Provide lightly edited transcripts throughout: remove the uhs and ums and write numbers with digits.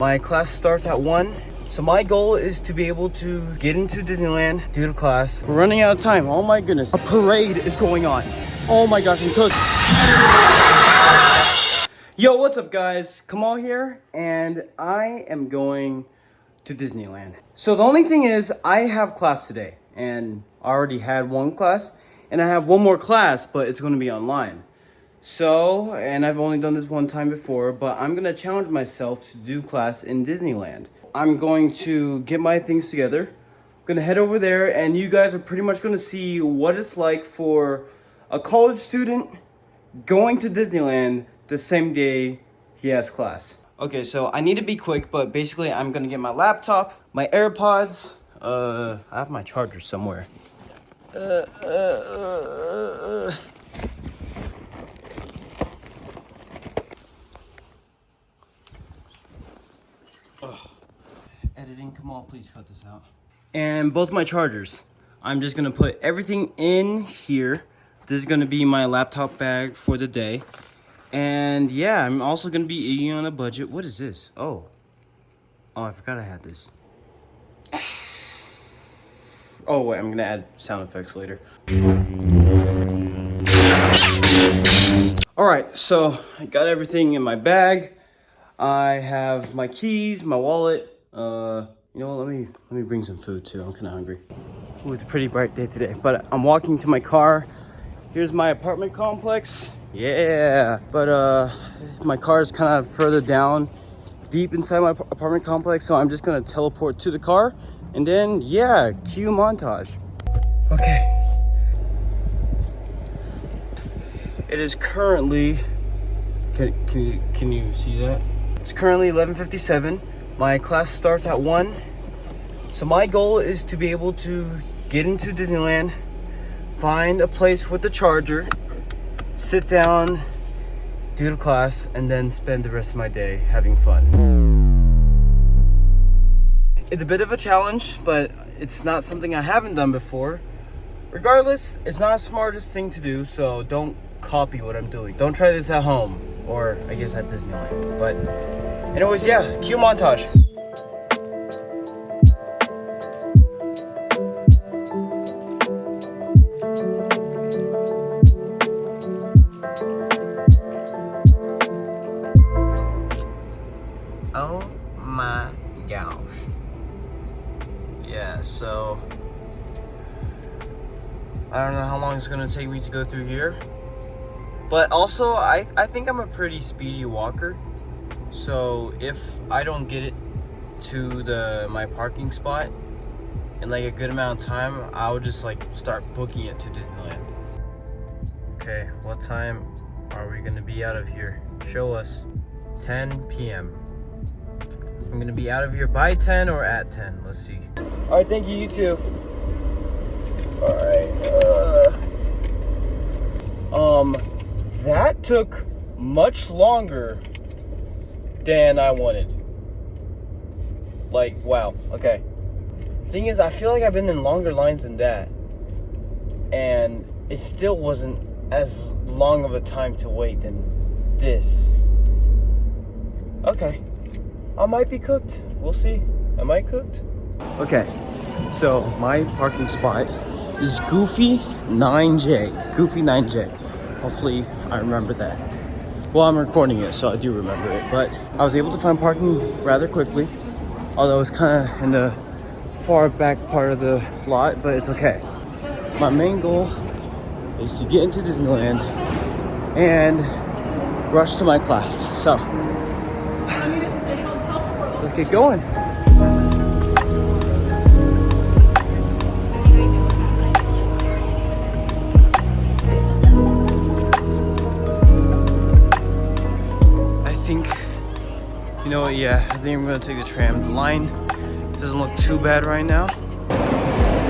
My class starts at 1. So my goal is to be able to get into Disneyland, do the class. We're running out of time. Oh my goodness. A parade is going on. Oh my gosh, I'm cooked. Yo, what's up guys? Kamal here, and I am going to Disneyland. So the only thing is, I have class today, and I already had one class, and I have one more class, but it's going to be online. So, and I've only done this one time before, but I'm going to challenge myself to do class in Disneyland. I'm going to get my things together. I'm going to head over there, and you guys are pretty much going to see what it's like for a college student going to Disneyland the same day he has class. Okay, so I need to be quick, but basically I'm going to get my laptop, my AirPods, I have my charger somewhere. Editing, come on, please cut this out. And both my chargers. I'm just gonna put everything in here. This is gonna be my laptop bag for the day. And yeah, I'm also gonna be eating on a budget. What is this? Oh, I forgot I had this. Oh wait, I'm gonna add sound effects later. All right, so I got everything in my bag. I have my keys, my wallet. You know what, let me bring some food too. I'm kind of hungry. Ooh, it's a pretty bright day today, but I'm walking to my car. Here's my apartment complex. Yeah, but my car is kind of further down, deep inside my apartment complex, so I'm just gonna teleport to the car, and then yeah, cue montage. Okay. It is currently, can you see that? It's currently 11:57. My class starts at 1. So my goal is to be able to get into Disneyland, find a place with the charger, sit down, do the class, and then spend the rest of my day having fun. It's a bit of a challenge, but it's not something I haven't done before. Regardless, it's not the smartest thing to do, so don't copy what I'm doing. Don't try this at home, or I guess at Disneyland. But anyways, yeah, cue montage. Oh my gosh. Yeah, so I don't know how long it's gonna take me to go through here. But also, I think I'm a pretty speedy walker. So if I don't get it to my parking spot in like a good amount of time, I'll just like start booking it to Disneyland. Okay, what time are we gonna be out of here? Show us. 10 p.m. I'm gonna be out of here by 10 or at 10. Let's see. All right, thank you, you too. All right. That took much longer than I wanted. Like, wow. Okay. Thing is, I feel like I've been in longer lines than that, and it still wasn't as long of a time to wait than this. Okay. I might be cooked. We'll see. Am I cooked? Okay. So my parking spot is Goofy 9J. Goofy 9J. Hopefully I remember that. Well, I'm recording it, so I do remember it. But I was able to find parking rather quickly, although it's kind of in the far back part of the lot, but it's okay. My main goal is to get into Disneyland and rush to my class. So let's get going. You know what, yeah, I think I'm gonna take the tram. The line doesn't look too bad right now.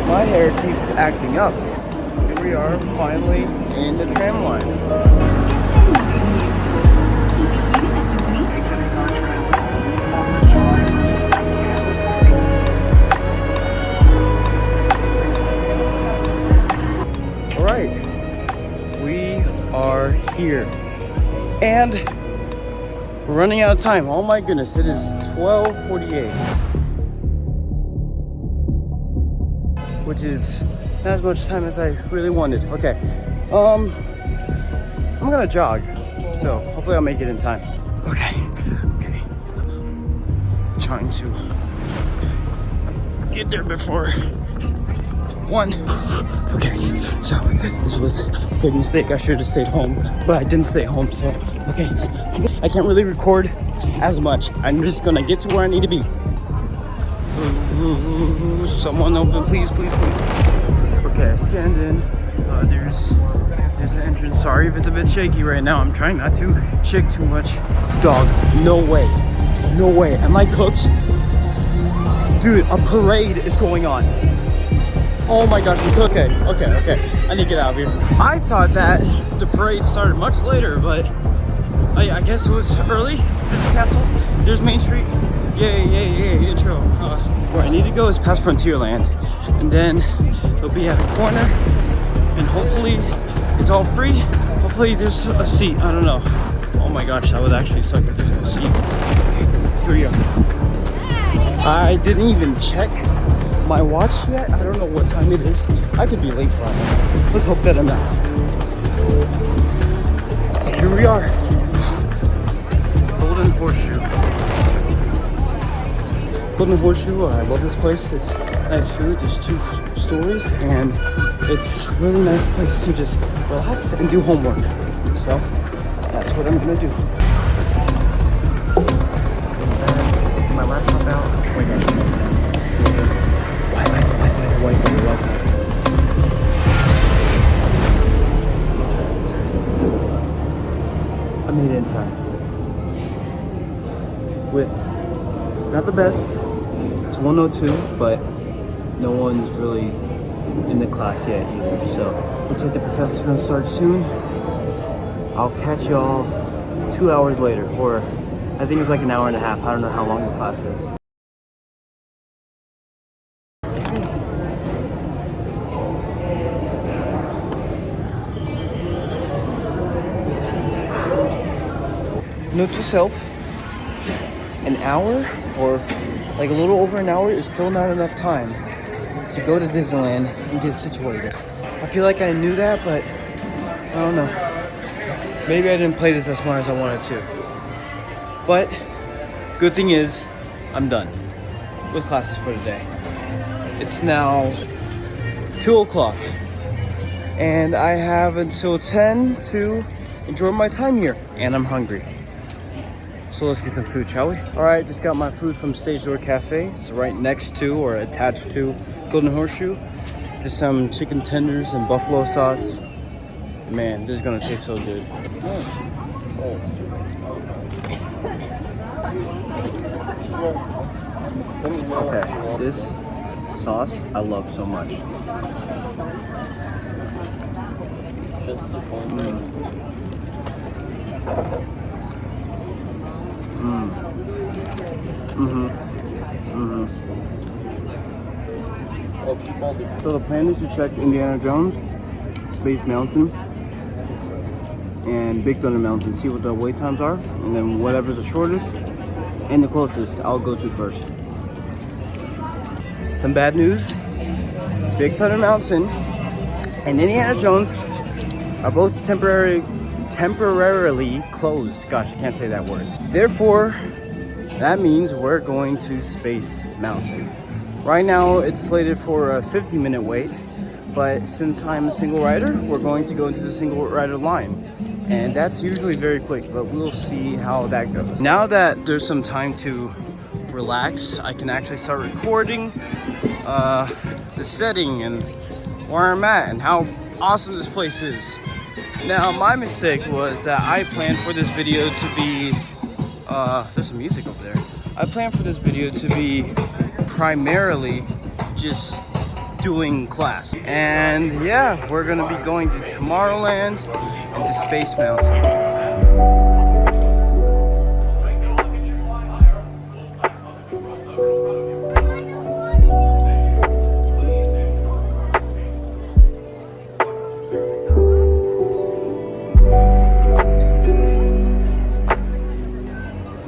My hair keeps acting up. Here we are, finally in the tram line. All right, we are here. And we're running out of time. Oh my goodness, it is 12:48, which is not as much time as I really wanted. Okay, I'm gonna jog, so hopefully I'll make it in time. Okay, trying to get there before 1. Okay, so this was a big mistake. I should have stayed home, but I didn't stay home, so okay. I can't really record as much. I'm just gonna get to where I need to be. Ooh, someone open, please, please, please. Okay, I scanned in. There's an entrance. Sorry if it's a bit shaky right now. I'm trying not to shake too much. Dog, no way. No way. Am I cooked? Dude, a parade is going on. Oh my gosh, okay. I need to get out of here. I thought that the parade started much later, but I guess it was early. There's the castle, there's Main Street. Yay, intro. Where I need to go is past Frontierland. And then it'll be at a corner. And hopefully it's all free. Hopefully there's a seat, I don't know. Oh my gosh, that would actually suck if there's no seat. Okay, here we go. I didn't even check my watch yet. I don't know what time it is. I could be late for it. Let's hope that I'm not. Here we are. Golden Horseshoe. Golden Horseshoe, I love this place. It's nice food. There's 2 stories and it's a really nice place to just relax and do homework. So that's what I'm gonna do. Get my laptop out. Oh my gosh. Wi-Fi. I made it in time. With not the best. It's 1:02, but no one's really in the class yet either. So looks like the professor's gonna start soon. I'll catch y'all 2 hours later, or I think it's like an hour and a half. I don't know how long the class is. Note to self, an hour or like a little over an hour is still not enough time to go to Disneyland and get situated. I feel like I knew that, but I don't know. Maybe I didn't play this as smart as I wanted to. But good thing is I'm done with classes for today. It's now 2 o'clock and I have until 10 to enjoy my time here, and I'm hungry. So let's get some food, shall we? All right, just got my food from Stage Door Cafe. It's right next to or attached to Golden Horseshoe. Just some chicken tenders and buffalo sauce. Man, this is gonna taste so good. Okay, this sauce I love so much. So the plan is to check Indiana Jones, Space Mountain, and Big Thunder Mountain, see what the wait times are, and then whatever's the shortest and the closest, I'll go to first. Some bad news: Big Thunder Mountain and Indiana Jones are both temporarily closed. Gosh, I can't say that word. Therefore, that means we're going to Space Mountain. Right now, it's slated for a 50-minute wait, but since I'm a single rider, we're going to go into the single rider line. And that's usually very quick, but we'll see how that goes. Now that there's some time to relax, I can actually start recording the setting and where I'm at and how awesome this place is. Now, my mistake was that I planned for this video to be, there's some music over there. I planned for this video to be primarily just doing class. And yeah, we're gonna be going to Tomorrowland and to Space Mountain.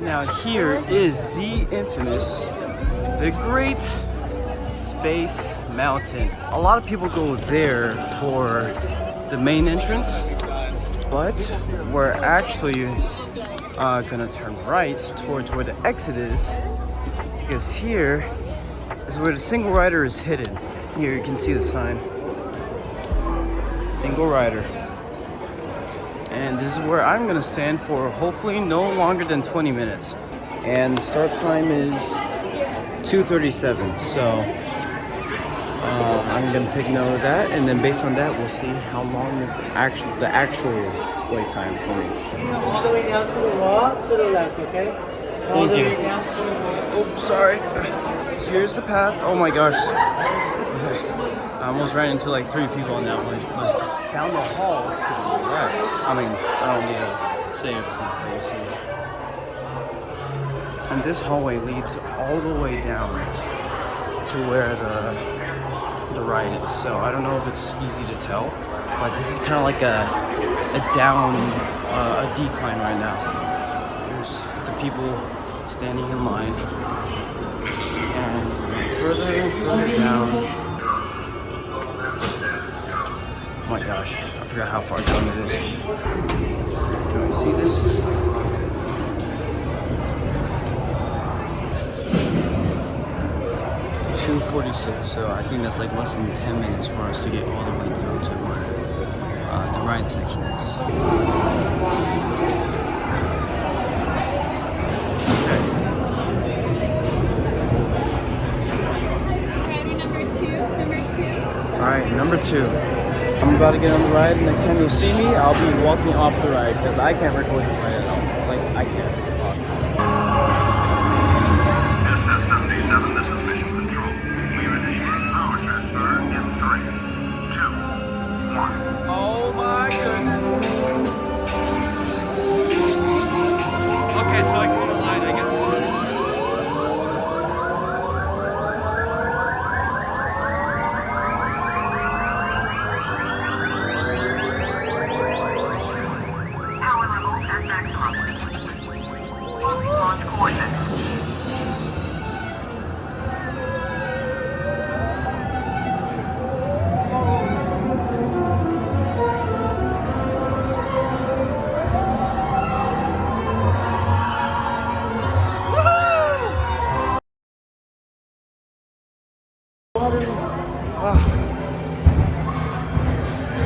Now here is the is the Great Space Mountain. A lot of people go there for the main entrance, but we're actually gonna turn right towards where the exit is, because here is where the single rider is hidden. Here you can see the sign, single rider. And this is where I'm gonna stand for hopefully no longer than 20 minutes. And the start time is 2:37, so I'm gonna take note of that, and then based on that, we'll see how long is the actual wait time for me. All the way down to the wall, to the left, okay? All Thank the you. way down to the wall. Oh, sorry. Here's the path. Oh my gosh. I almost ran into like 3 people on that one. But down the hall to the left. I mean, I don't need to say everything, but you see it. And this hallway leads all the way down to where the ride is. So I don't know if it's easy to tell, but this is kind of like a down, a decline right now. There's the people standing in line, and further and further down. Oh my gosh, I forgot how far down it is. Can I see this? $2.46, so I think that's like less than 10 minutes for us to get all the way down to where the ride section is. Alright, number 2. I'm about to get on the ride. Next time you'll see me, I'll be walking off the ride because I can't record this ride at all. Like, I can't. It's impossible. SF-77, this is Mission Control. We initiate power transfer in 3, 2, 1. Oh my goodness. Okay, so I can go to line, I guess.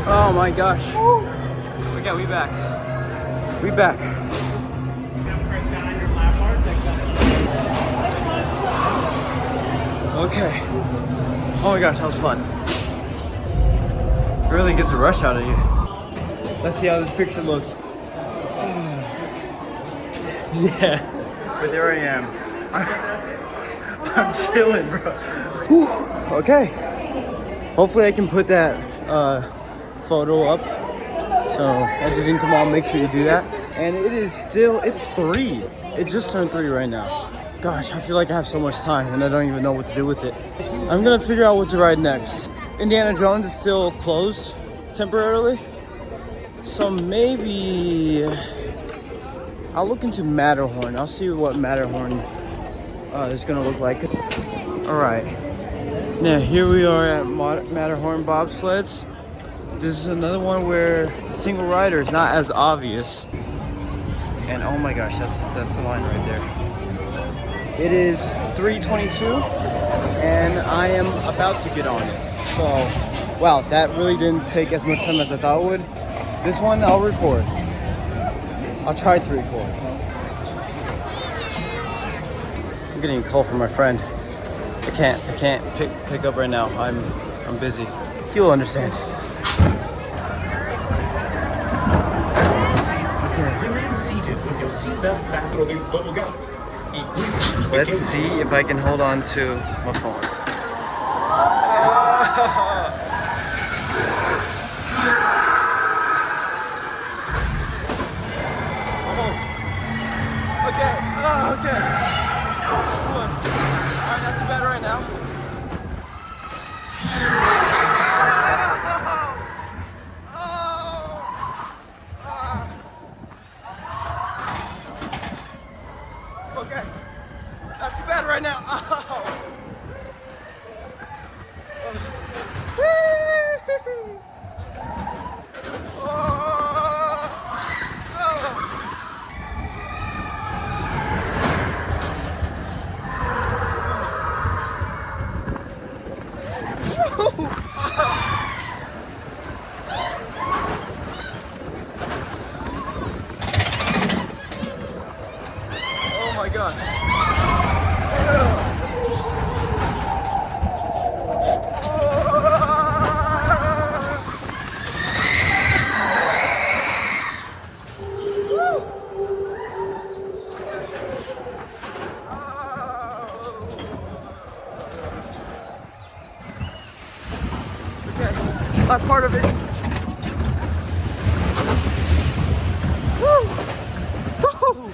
Oh my gosh. We back. We back. Okay. Oh my gosh, that was fun. It really gets a rush out of you. Let's see how this picture looks. Yeah. But there I am. I'm chilling, bro. Whew. Okay. Hopefully I can put that photo up. So editing tomorrow, make sure you do that. And it is still, it's 3. It just turned 3 right now. Gosh, I feel like I have so much time and I don't even know what to do with it. I'm gonna figure out what to ride next. Indiana Jones is still closed temporarily. So maybe I'll look into Matterhorn. I'll see what Matterhorn is gonna look like. All right. Now here we are at Matterhorn bobsleds. This is another one where single rider is not as obvious. And oh my gosh, that's the line right there. It is 3:22 and I am about to get on it. So, wow, that really didn't take as much time as I thought it would. This one I'll record. I'll try to record. I'm getting a call from my friend. I can't pick up right now. I'm busy. He will understand. Remain seated with your seatbelt fastened. Let's see if I can hold on to my phone. Okay. Okay. Alright, not too bad right now. Okay. Not too bad right now. Oh my god. Okay, last part of it. Woo! Woo!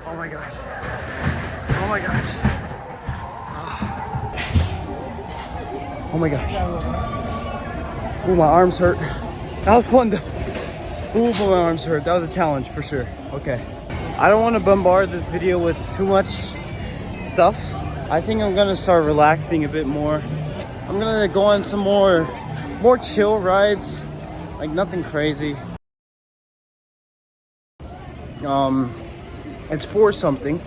Oh my gosh. Oh my gosh. Oh my gosh. Oh, my arms hurt. That was fun though. Ooh, but my arms hurt. That was a challenge for sure. Okay. I don't want to bombard this video with too much stuff. I think I'm gonna start relaxing a bit more. I'm gonna go on some more chill rides, like nothing crazy. It's 4 something,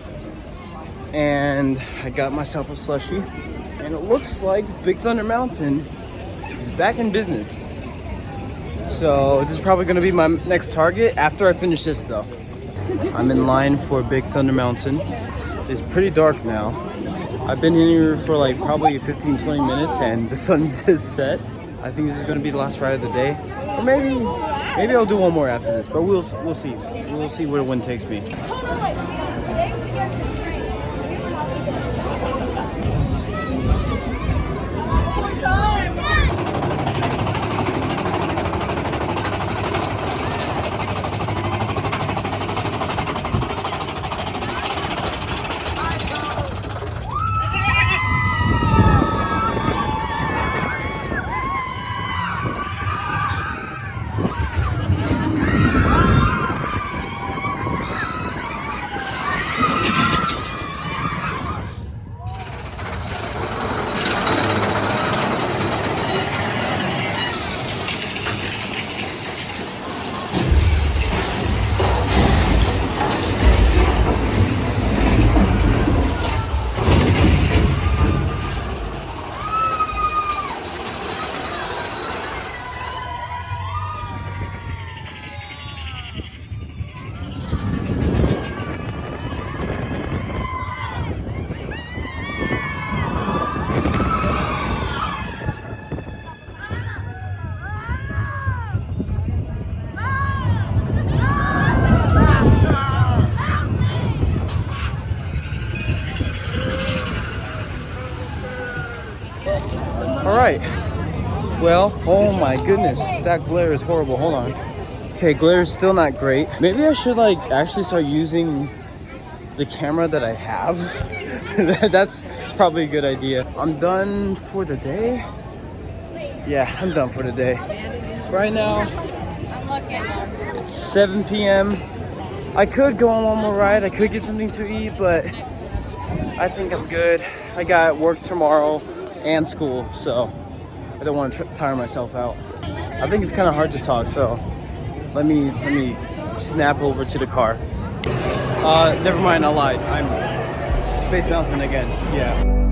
and I got myself a slushie, and it looks like Big Thunder Mountain is back in business. So this is probably gonna be my next target after I finish this though. I'm in line for Big Thunder Mountain. It's pretty dark now. I've been in here for like probably 15-20 minutes and the sun just set. I think this is gonna be the last ride of the day. Or maybe I'll do one more after this, but we'll see. We'll see where the wind takes me. All right. Well, oh my goodness, that glare is horrible. Hold on. Okay, glare is still not great. Maybe I should like actually start using the camera that I have. That's probably a good idea. I'm done for the day. Yeah, I'm done for the day. Right now, it's 7 p.m. I could go on one more ride. I could get something to eat, but I think I'm good. I got work tomorrow and school, so I don't want to tire myself out. I think it's kind of hard to talk, so let me snap over to the car. Never mind, I lied. I'm Space Mountain again. Yeah.